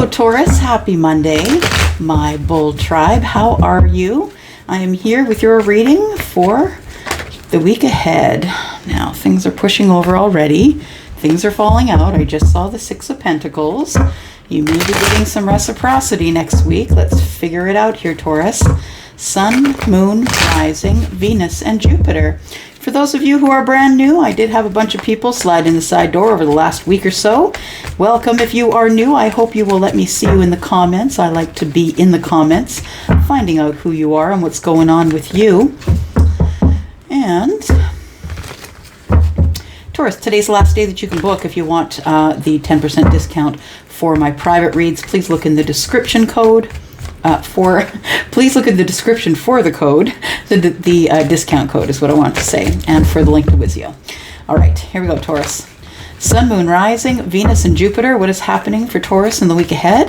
Hello, Taurus. Happy Monday, my bull tribe. How are you? I am here with your reading for the week ahead. Now, things are pushing over already. Things are falling out. I just saw the Six of Pentacles. You may be getting some reciprocity next week. Let's figure it out here, Taurus. Sun, Moon, Rising, Venus, and Jupiter. For those of you who are brand new, I did have a bunch of people slide in the side door over the last week or so. Welcome if you are new. I hope you will let me see you in the comments. I like to be in the comments, finding out who you are and what's going on with you. And Taurus, today's the last day that you can book if you want the 10% discount for my private reads. Please look in the description code. Please look at the description for the code. The discount code is what I want to say, and for the link to Wizio. All right, here we go, Taurus. Sun, Moon, Rising, Venus, and Jupiter. What is happening for Taurus in the week ahead?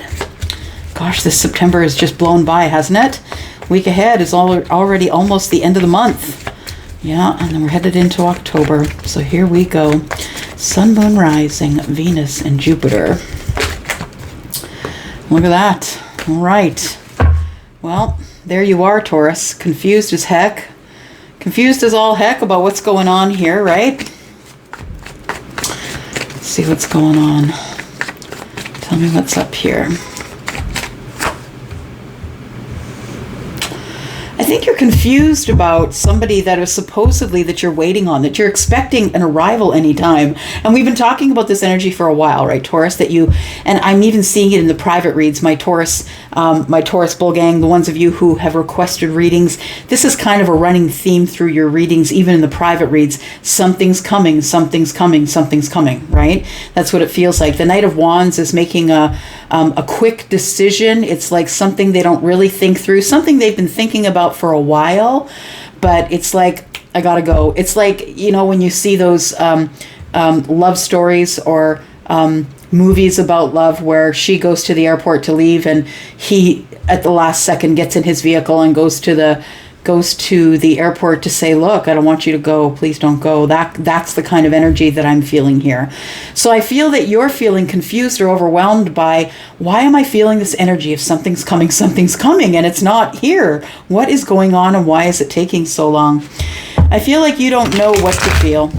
Gosh, this September has just blown by, hasn't it? Week ahead is already almost the end of the month. Yeah, and then we're headed into October. So here we go. Sun, Moon, Rising, Venus, and Jupiter. Look at that. All right. Well, there you are, Taurus. Confused as heck. Confused as all heck about what's going on here, right? Let's see what's going on. Tell me what's up here. I think you're confused about somebody that is supposedly that you're waiting on, that you're expecting an arrival anytime. And we've been talking about this energy for a while, right, Taurus? That you, and I'm even seeing it in the private reads, my Taurus Bull Gang, the ones of you who have requested readings. This is kind of a running theme through your readings, even in the private reads. Something's coming, something's coming, something's coming, right? That's what it feels like. The Knight of Wands is making a quick decision. It's like something they don't really think through, something they've been thinking about for a while, but it's like, I gotta go. It's like, you know, when you see those love stories or movies about love where she goes to the airport to leave and he at the last second gets in his vehicle and goes to the airport to say, look, I don't want you to go, please don't go. That's the kind of energy that I'm feeling here. So I feel that you're feeling confused or overwhelmed by, why am I feeling this energy? If something's coming, and it's not here. What is going on and why is it taking so long? I feel like you don't know what to feel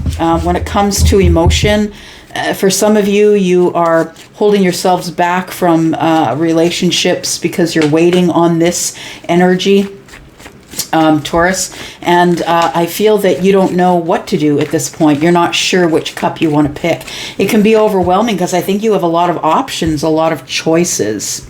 when it comes to emotion. For some of you, you are holding yourselves back from relationships because you're waiting on this energy. Taurus, and I feel that you don't know what to do at this point. You're not sure which cup you want to pick. It can be overwhelming because I think you have a lot of options, a lot of choices.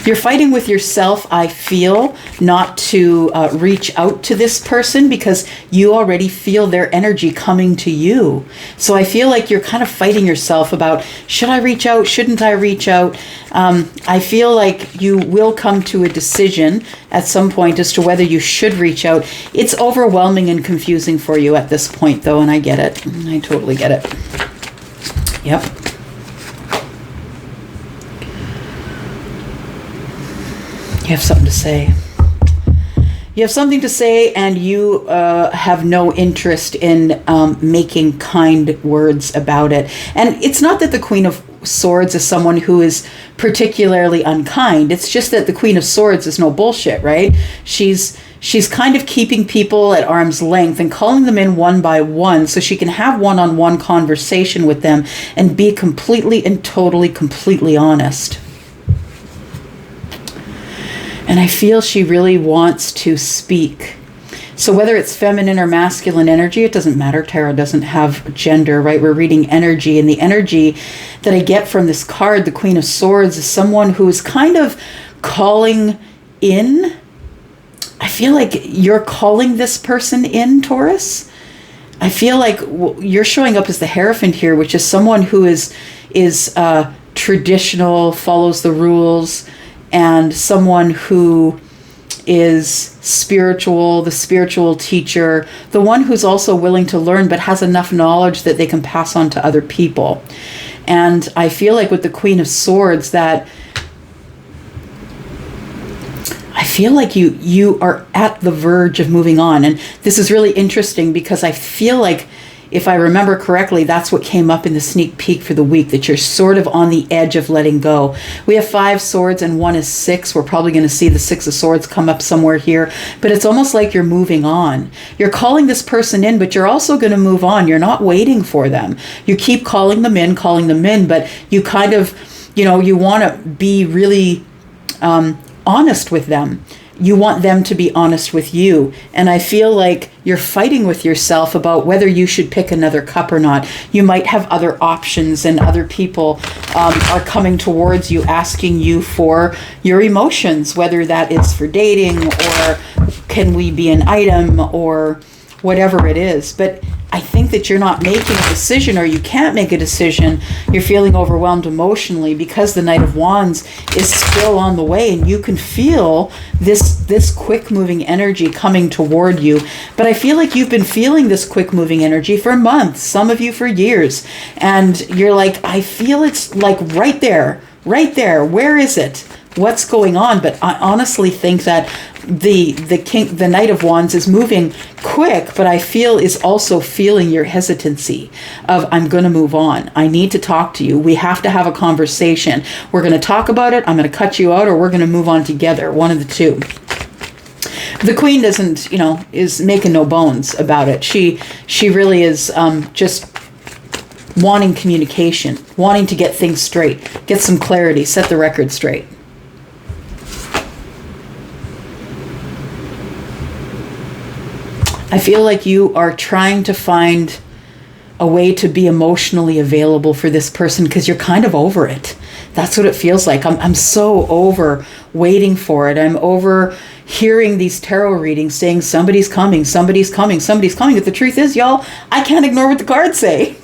You're fighting with yourself, I feel, not to reach out to this person because you already feel their energy coming to you. So I feel like you're kind of fighting yourself about, should I reach out? Shouldn't I reach out? I feel like you will come to a decision at some point as to whether you should reach out. It's overwhelming and confusing for you at this point, though, and I get it. I totally get it. Yep. You have something to say. You have something to say, and you have no interest in making kind words about it. And it's not that the Queen of Swords is someone who is particularly unkind. It's just that the Queen of Swords is no bullshit, right? She's kind of keeping people at arm's length and calling them in one by one so she can have one-on-one conversation with them and be completely and totally, completely honest. And I feel she really wants to speak. So whether it's feminine or masculine energy, it doesn't matter. Tarot doesn't have gender, right? We're reading energy. And the energy that I get from this card, the Queen of Swords, is someone who is kind of calling in. I feel like you're calling this person in, Taurus. I feel like you're showing up as the Hierophant here, which is someone who is traditional, follows the rules, and someone who is spiritual, the spiritual teacher, the one who's also willing to learn but has enough knowledge that they can pass on to other people. And I feel like with the Queen of Swords that I feel like you are at the verge of moving on. And this is really interesting because I feel like if I remember correctly, that's what came up in the sneak peek for the week, that you're sort of on the edge of letting go. We have 5 swords and 1 is 6. We're probably going to see the 6 of swords come up somewhere here, but it's almost like you're moving on. You're calling this person in, but you're also going to move on. You're not waiting for them. You keep calling them in, but you kind of, you want to be really honest with them. You want them to be honest with you. And I feel like you're fighting with yourself about whether you should pick another cup or not. You might have other options, and other people are coming towards you, asking you for your emotions, whether that is for dating, or can we be an item, or whatever it is. But I think that you're not making a decision, or you can't make a decision. You're feeling overwhelmed emotionally because the Knight of Wands is still on the way, and you can feel this quick moving energy coming toward you. But I feel like you've been feeling this quick moving energy for months, some of you for years, and you're like, I feel it's like right there. Where is it? What's going on? But I honestly think that the Knight of Wands is moving quick, but I feel is also feeling your hesitancy of, I'm going to move on. I need to talk to you. We have to have a conversation. We're going to talk about it. I'm going to cut you out, or we're going to move on together. One of the two. The Queen doesn't, is making no bones about it. She really is just wanting communication, wanting to get things straight, get some clarity, set the record straight. I feel like you are trying to find a way to be emotionally available for this person because you're kind of over it. That's what it feels like. I'm so over waiting for it. I'm over hearing these tarot readings saying somebody's coming. But the truth is, y'all, I can't ignore what the cards say,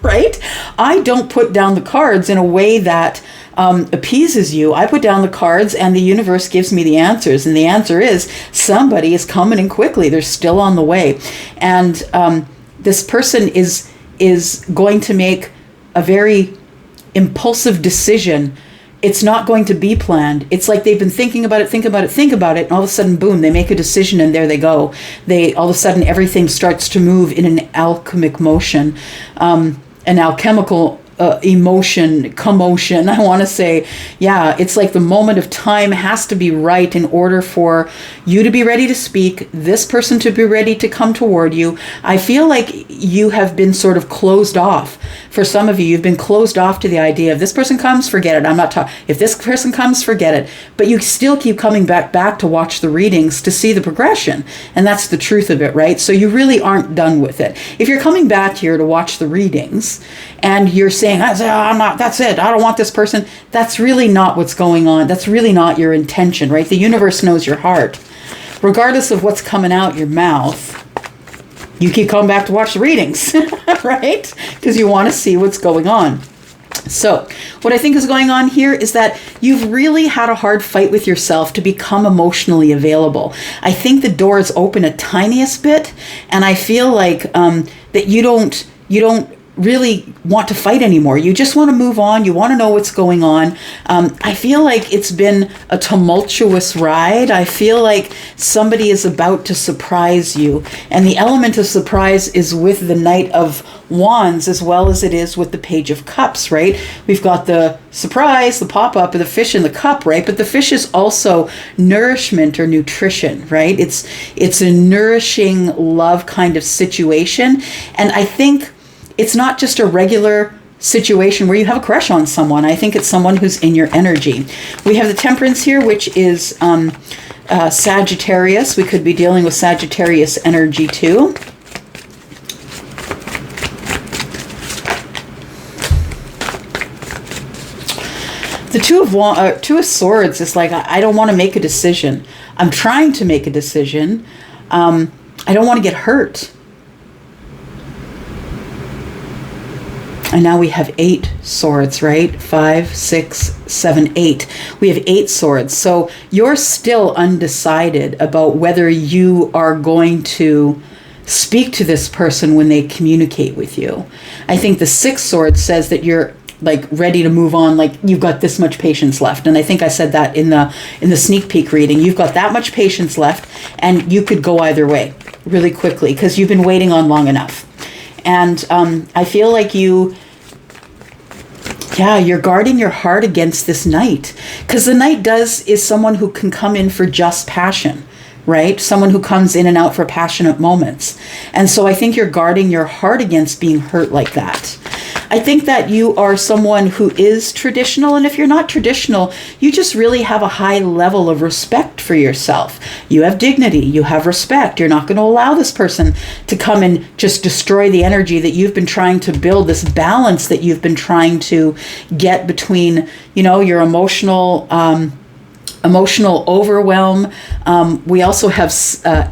right? I don't put down the cards in a way that appeases you. I put down the cards and the universe gives me the answers. And the answer is somebody is coming in quickly. They're still on the way. And this person is going to make a very impulsive decision. It's not going to be planned. It's like they've been thinking about it, and all of a sudden, boom, they make a decision and there they go. All of a sudden, everything starts to move in an alchemic motion, an alchemical commotion, I want to say. Yeah, it's like the moment of time has to be right in order for you to be ready to speak, this person to be ready to come toward you. I feel like you have been sort of closed off. For some of you, you've been closed off to the idea of this person comes, forget it. I'm not talking. If this person comes, forget it. But you still keep coming back to watch the readings to see the progression. And that's the truth of it, right? So you really aren't done with it. If you're coming back here to watch the readings and you're saying, I'm not, that's it, I don't want this person, that's really not what's going on. That's really not your intention, right? The universe knows your heart. Regardless of what's coming out your mouth, you keep coming back to watch the readings, right? Because you want to see what's going on. So what I think is going on here is that you've really had a hard fight with yourself to become emotionally available. I think the door is open a tiniest bit, and I feel like that you don't really want to fight anymore. You just want to move on. You want to know what's going on. I feel like it's been a tumultuous ride. I feel like somebody is about to surprise you. And the element of surprise is with the Knight of Wands as well as it is with the Page of Cups, right? We've got the surprise, the pop-up of the fish in the cup, right? But the fish is also nourishment or nutrition, right? It's a nourishing love kind of situation. And I think it's not just a regular situation where you have a crush on someone. I think it's someone who's in your energy. We have the Temperance here, which is Sagittarius. We could be dealing with Sagittarius energy too. The Two of Swords is like, I don't want to make a decision. I'm trying to make a decision. I don't want to get hurt. And now we have 8 swords, right? 5, 6, 7, 8. We have 8 swords. So you're still undecided about whether you are going to speak to this person when they communicate with you. I think the 6 swords says that you're like ready to move on, like you've got this much patience left. And I think I said that in the sneak peek reading. You've got that much patience left, and you could go either way really quickly because you've been waiting on long enough. And I feel like you're guarding your heart against this knight, because the knight is someone who can come in for just passion, right? Someone who comes in and out for passionate moments. And so I think you're guarding your heart against being hurt like that. I think that you are someone who is traditional, and if you're not traditional, you just really have a high level of respect for yourself. You have dignity, you have respect. You're not going to allow this person to come and just destroy the energy that you've been trying to build, this balance that you've been trying to get between, your emotional overwhelm. We also have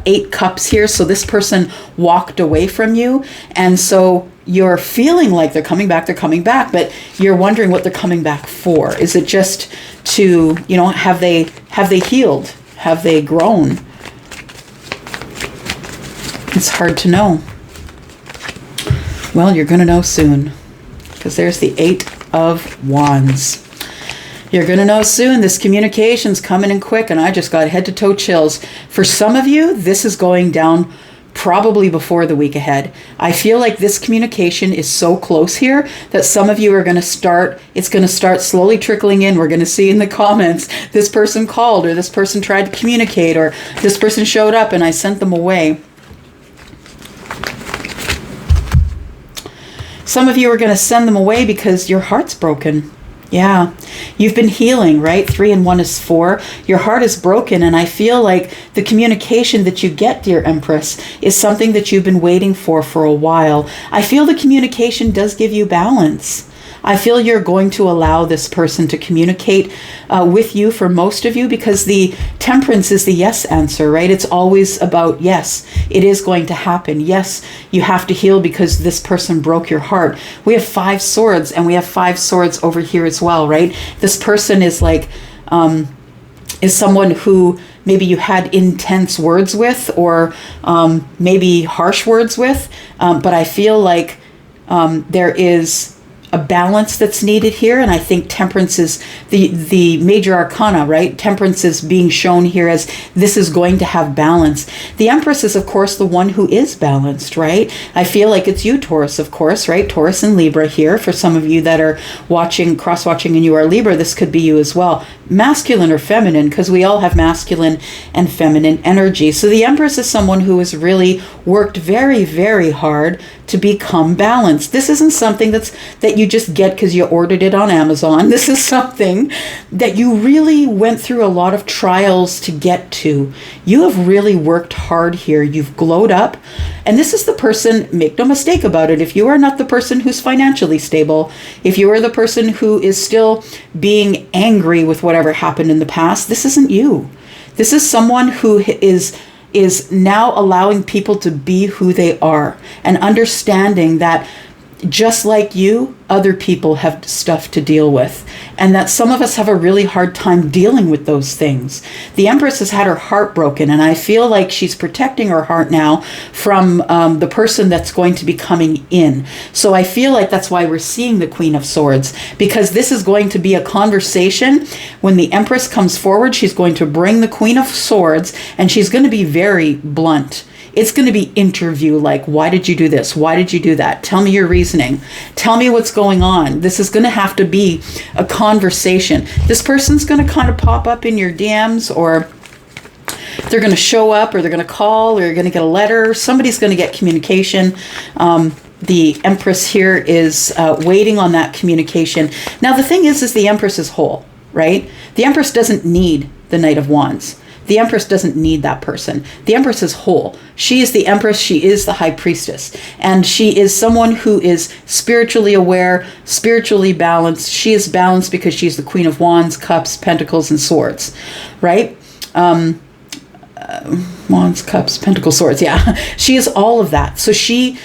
8 cups here. So this person walked away from you. And so you're feeling like they're coming back, but you're wondering what they're coming back for. Is it just to, have they healed? Have they grown? It's hard to know. Well, you're going to know soon, because there's the 8 of Wands. You're going to know soon. This communication's coming in quick, and I just got head to toe chills. For some of you, this is going down probably before the week ahead. I feel like this communication is so close here that some of you are going to start, it's going to start slowly trickling in. We're going to see in the comments, this person called, or this person tried to communicate, or this person showed up and I sent them away. Some of you are going to send them away because your heart's broken. Yeah, you've been healing, right? 3 and 1 is 4. Your heart is broken, and I feel like the communication that you get, dear Empress, is something that you've been waiting for a while. I feel the communication does give you balance. I feel you're going to allow this person to communicate with you, for most of you, because the Temperance is the yes answer, right? It's always about yes, it is going to happen. Yes, you have to heal because this person broke your heart. We have 5 swords, and we have 5 swords over here as well, right? This person is like, is someone who maybe you had intense words with, or maybe harsh words with, but I feel like there is a balance that's needed here, and I think Temperance is the major arcana, right? Temperance is being shown here as this is going to have balance. The Empress is, of course, the one who is balanced, right? I feel like it's you, Taurus, of course, right? Taurus and Libra here. For some of you that are watching, cross-watching, and you are Libra, this could be you as well. Masculine or feminine, because we all have masculine and feminine energy. So the Empress is someone who has really worked very, very hard to become balanced. This isn't something that you just get because you ordered it on Amazon. This is something that you really went through a lot of trials to get to. You have really worked hard here. You've glowed up. And this is the person, make no mistake about it, if you are not the person who's financially stable, if you are the person who is still being angry with whatever happened in the past, this isn't you. This is someone who is now allowing people to be who they are, and understanding that just like you, other people have stuff to deal with, and that some of us have a really hard time dealing with those things. The Empress has had her heart broken, and I feel like she's protecting her heart now from the person that's going to be coming in. So I feel like that's why we're seeing the Queen of Swords, because this is going to be a conversation. When the Empress comes forward, she's going to bring the Queen of Swords, and she's going to be very blunt. It's going to be interview, like, why did you do this? Why did you do that? Tell me your reasoning. Tell me what's going on. This is going to have to be a conversation. This person's going to kind of pop up in your DMs, or they're going to show up, or they're going to call, or you're going to get a letter. Somebody's going to get communication. The Empress here is waiting on that communication. Now, the thing is the Empress is whole, right? The Empress doesn't need the Knight of Wands. The Empress doesn't need that person. The Empress is whole. She is the Empress. She is the High Priestess. And she is someone who is spiritually aware, spiritually balanced. She is balanced because she's the Queen of Wands, Cups, Pentacles, and Swords, right? Wands, Cups, Pentacles, Swords. Yeah, she is all of that. So she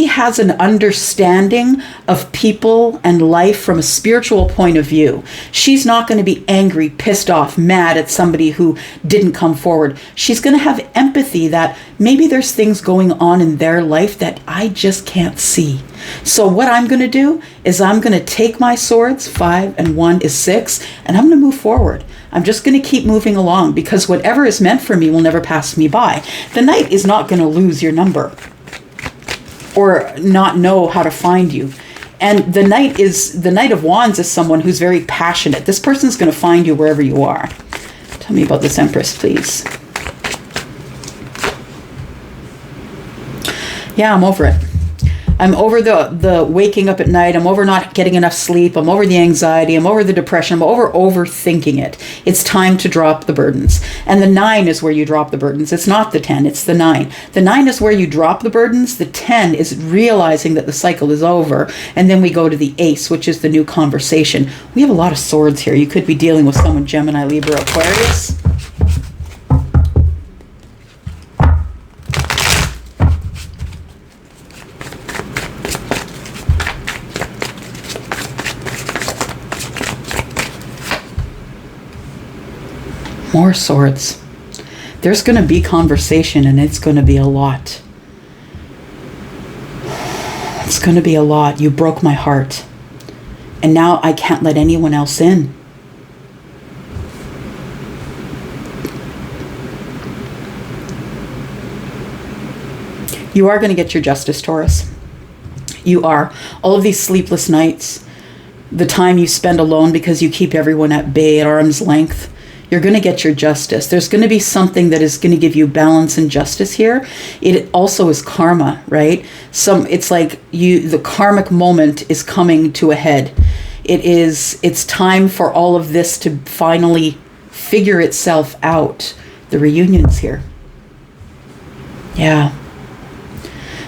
has an understanding of people and life from a spiritual point of view. She's not going to be angry, pissed off, mad at somebody who didn't come forward. She's going to have empathy that maybe there's things going on in their life that I just can't see. So what I'm going to do is I'm going to take my swords, 5 and 1 is 6, and I'm going to move forward. I'm just going to keep moving along, because whatever is meant for me will never pass me by. The Knight is not going to lose your number. or not know how to find you. And the Knight of Wands is someone who's very passionate. This person's going to find you wherever you are. Tell me about this Empress, please. Yeah, I'm over it. I'm over the waking up at night. I'm over not getting enough sleep. I'm over the anxiety. I'm over the depression. I'm over overthinking it. It's time to drop the burdens. And the 9 is where you drop the burdens. It's not the 10, it's the 9. The 9 is where you drop the burdens. The 10 is realizing that the cycle is over. And then we go to the Ace, which is the new conversation. We have a lot of swords here. You could be dealing with someone Gemini, Libra, Aquarius. More swords. There's going to be conversation, and it's going to be a lot. It's going to be a lot. You broke my heart. And now I can't let anyone else in. You are going to get your justice, Taurus. You are. All of these sleepless nights, the time you spend alone because you keep everyone at bay, at arm's length, you're going to get your justice. There's going to be something that is going to give you balance and justice here. It also is karma, right? It's like the karmic moment is coming to a head. It's time for all of this to finally figure itself out. The reunion's here. Yeah.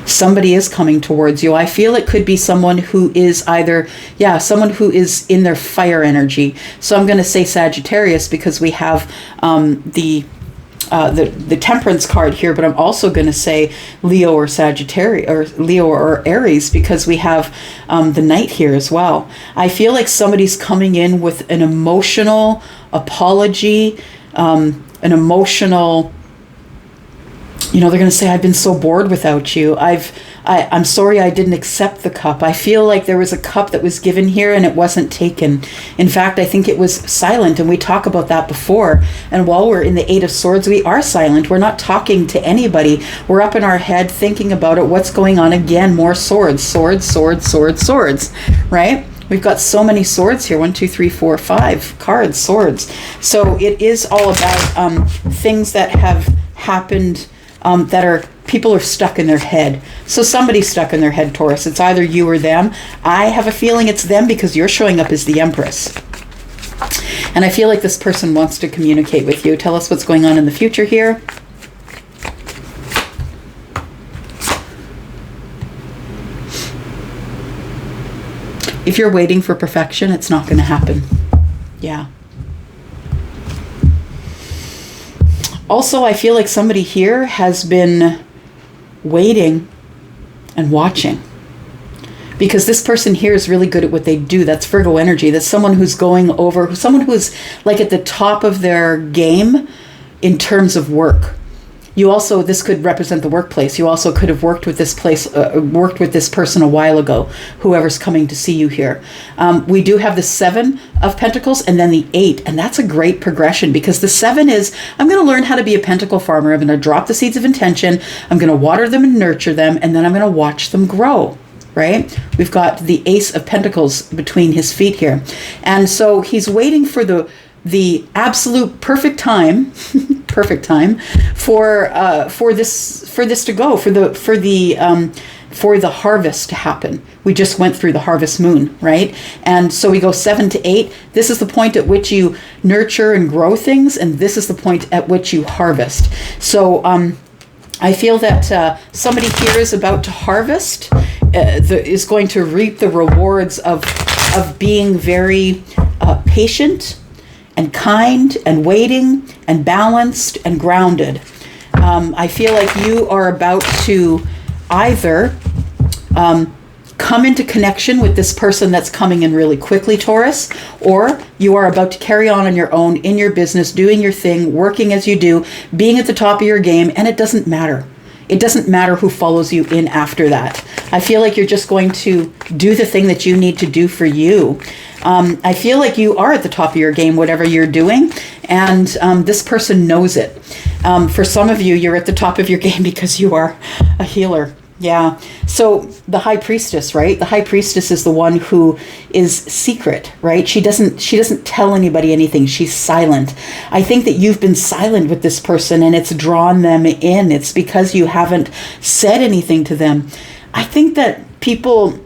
Somebody is coming towards you. I feel it could be someone who is someone who is in their fire energy. So I'm going to say Sagittarius because we have the Temperance card here, but I'm also going to say Leo or Sagittarius, or Leo or Aries, because we have the Knight here as well. I feel like somebody's coming in with an emotional apology, an emotional, they're going to say, I've been so bored without you. I'm sorry I didn't accept the cup. I feel like there was a cup that was given here and it wasn't taken. In fact, I think it was silent, and we talk about that before. And while we're in the 8 of Swords, we are silent. We're not talking to anybody. We're up in our head thinking about it. What's going on? Again, more swords, swords, swords, swords, swords, right? We've got so many swords here. 1, 2, 3, 4, 5 cards, swords. So it is all about things that have happened people are stuck in their head. So somebody's stuck in their head, Taurus. It's either you or them. I have a feeling it's them because you're showing up as the Empress. And I feel like this person wants to communicate with you. Tell us what's going on in the future here. If you're waiting for perfection, it's not going to happen. Yeah. Also, I feel like somebody here has been waiting and watching, because this person here is really good at what they do. That's Virgo energy. That's someone who's someone who's like at the top of their game in terms of work. This could represent the workplace. You also could have worked with this person a while ago, whoever's coming to see you here. We do have the 7 of Pentacles and then the 8, and that's a great progression, because the 7 is, I'm going to learn how to be a pentacle farmer. I'm going to drop the seeds of intention. I'm going to water them and nurture them, and then I'm going to watch them grow. Right? We've got the Ace of Pentacles between his feet here. And so he's waiting for the absolute perfect time for this to go, for the harvest to happen. We just went through the harvest moon, right? And so we go 7 to 8. This is the point at which you nurture and grow things, and this is the point at which you harvest. So I feel that somebody here is about to harvest, is going to reap the rewards of being very patient and kind and waiting and balanced and grounded. I feel like you are about to either come into connection with this person that's coming in really quickly, Taurus, or you are about to carry on your own in your business, doing your thing, working as you do, being at the top of your game, and it doesn't matter. It doesn't matter who follows you in after that. I feel like you're just going to do the thing that you need to do for you. I feel like you are at the top of your game, whatever you're doing, and this person knows it. For some of you, you're at the top of your game because you are a healer. Yeah. So the high priestess, right? The high priestess is the one who is secret, right? She doesn't tell anybody anything. She's silent. I think that you've been silent with this person and it's drawn them in. It's because you haven't said anything to them. I think that people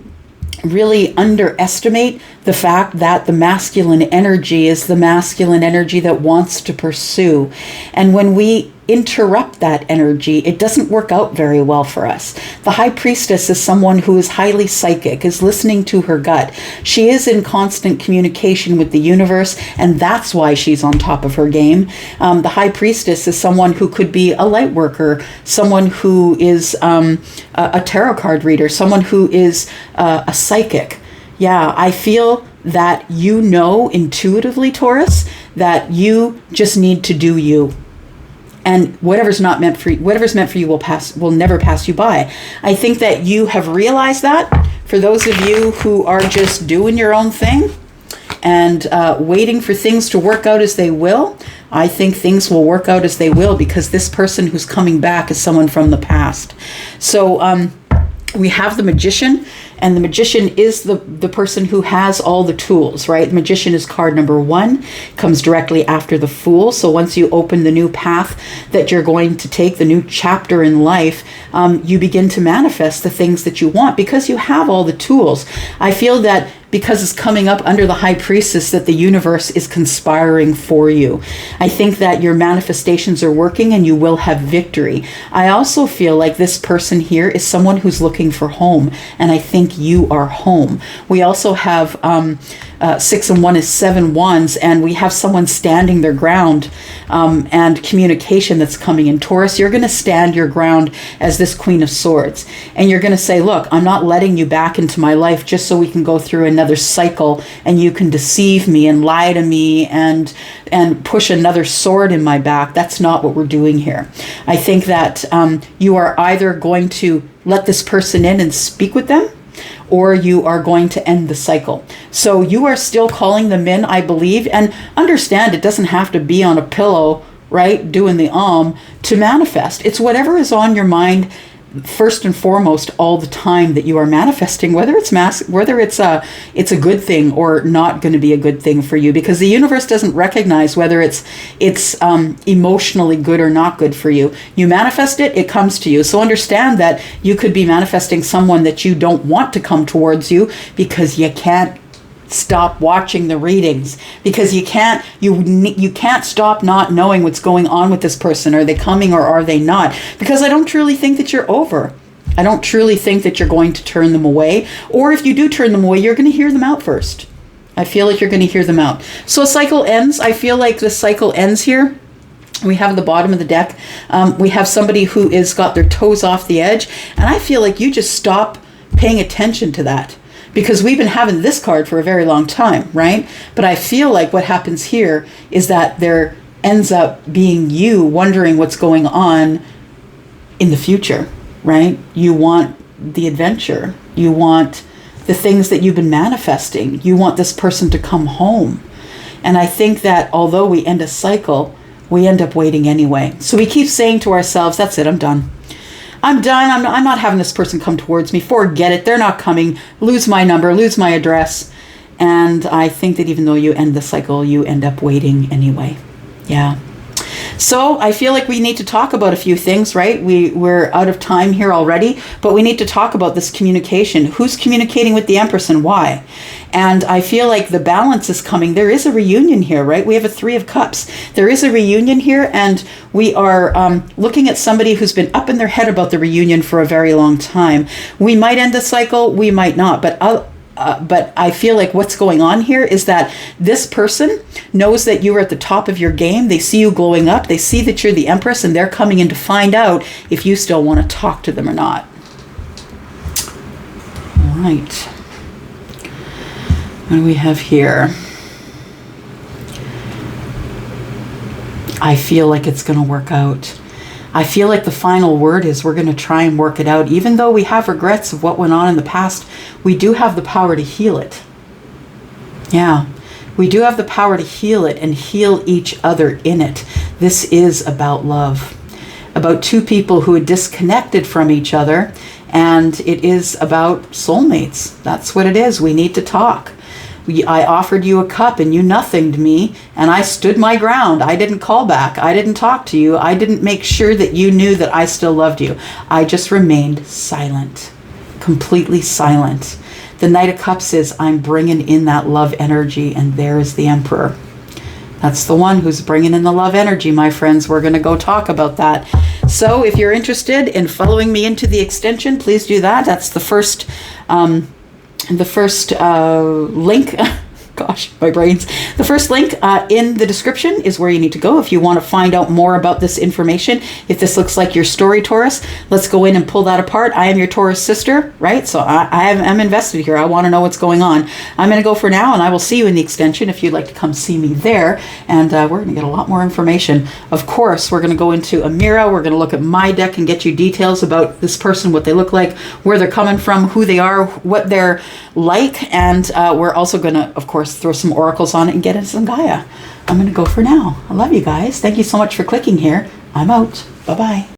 really underestimate the fact that the masculine energy is the masculine energy that wants to pursue. And when we interrupt that energy, it doesn't work out very well for us. The high priestess is someone who is highly psychic, is listening to her gut. She is in constant communication with the universe, and that's why she's on top of her game. The high priestess is someone who could be a light worker, someone who is a tarot card reader, someone who is a psychic. Yeah, I feel that you know intuitively, Taurus, that you just need to do you. And whatever's meant for you will never pass you by. I think that you have realized that. For those of you who are just doing your own thing and waiting for things to work out as they will, I think things will work out as they will, because this person who's coming back is someone from the past. So we have the Magician, and the Magician is the person who has all the tools, right? The Magician is card number 1, comes directly after the Fool. So once you open the new path that you're going to take, the new chapter in life, you begin to manifest the things that you want because you have all the tools. I feel that because it's coming up under the High Priestess, that the universe is conspiring for you. I think that your manifestations are working and you will have victory. I also feel like this person here is someone who's looking for home, and I think you are home. We also have 6 and 1 is 7 wands, and we have someone standing their ground, and communication that's coming in. Taurus, you're going to stand your ground as this Queen of Swords, and you're going to say, look, I'm not letting you back into my life just so we can go through another cycle and you can deceive me and lie to me and push another sword in my back. That's not what we're doing here. I think that you are either going to let this person in and speak with them, or you are going to end the cycle. So you are still calling them in, I believe, and understand it doesn't have to be on a pillow, right, doing the to manifest. It's whatever is on your mind first and foremost all the time that you are manifesting, whether it's it's a good thing or not going to be a good thing for you, because the universe doesn't recognize whether it's emotionally good or not good for you. You manifest it, it comes to you. So understand that you could be manifesting someone that you don't want to come towards you because you can't stop watching the readings, because you can't stop not knowing what's going on with this person. Are they coming or are they not? Because I don't truly think that you're over. I don't truly think that you're going to turn them away, or if you do turn them away, you're going to hear them out first. I feel like you're going to hear them out. So a cycle ends. I feel like the cycle ends here. We have at the bottom of the deck, we have somebody who is got their toes off the edge, and I feel like you just stop paying attention to that. Because we've been having this card for a very long time, right? But I feel like what happens here is that there ends up being you wondering what's going on in the future, right? You want the adventure. You want the things that you've been manifesting. You want this person to come home. And I think that although we end a cycle, we end up waiting anyway. So we keep saying to ourselves, that's it, I'm done. I'm done. I'm not having this person come towards me. Forget it. They're not coming. Lose my number, lose my address. And I think that even though you end the cycle, you end up waiting anyway. Yeah. So I feel like we need to talk about a few things, right? We're out of time here already, but we need to talk about this communication. Who's communicating with the Empress and why? And I feel like the balance is coming. There is a reunion here, right? We have a 3 of Cups. There is a reunion here, and we are looking at somebody who's been up in their head about the reunion for a very long time. We might end the cycle, we might not, but I feel like what's going on here is that this person knows that you are at the top of your game. They see you glowing up. They see that you're the Empress, and they're coming in to find out if you still want to talk to them or not. All right. What do we have here? I feel like it's going to work out. I feel like the final word is we're going to try and work it out. Even though we have regrets of what went on in the past, we do have the power to heal it. Yeah, we do have the power to heal it and heal each other in it. This is about love. About 2 people who had disconnected from each other, And it is about soulmates. That's what it is. We need to talk. I offered you a cup and you nothinged me, and I stood my ground. I didn't call back. I didn't talk to you. I didn't make sure that you knew that I still loved you. I just remained silent, completely silent. The Knight of Cups is, I'm bringing in that love energy, and there is the Emperor. That's the one who's bringing in the love energy, my friends. We're going to go talk about that. So if you're interested in following me into the extension, please do that. That's the first link. Gosh, my brains. The first link in the description is where you need to go if you want to find out more about this information. If this looks like your story, Taurus, let's go in and pull that apart. I am your Taurus sister, right? So I'm invested here. I want to know what's going on. I'm going to go for now, and I will see you in the extension if you'd like to come see me there. And we're going to get a lot more information. Of course, we're going to go into a mirror. We're going to look at my deck and get you details about this person, what they look like, where they're coming from, who they are, what they're like. And we're also going to, of course, throw some oracles on it and get into some Gaia. I'm going to go for now. I love you guys. Thank you so much for clicking here. I'm out. Bye-bye.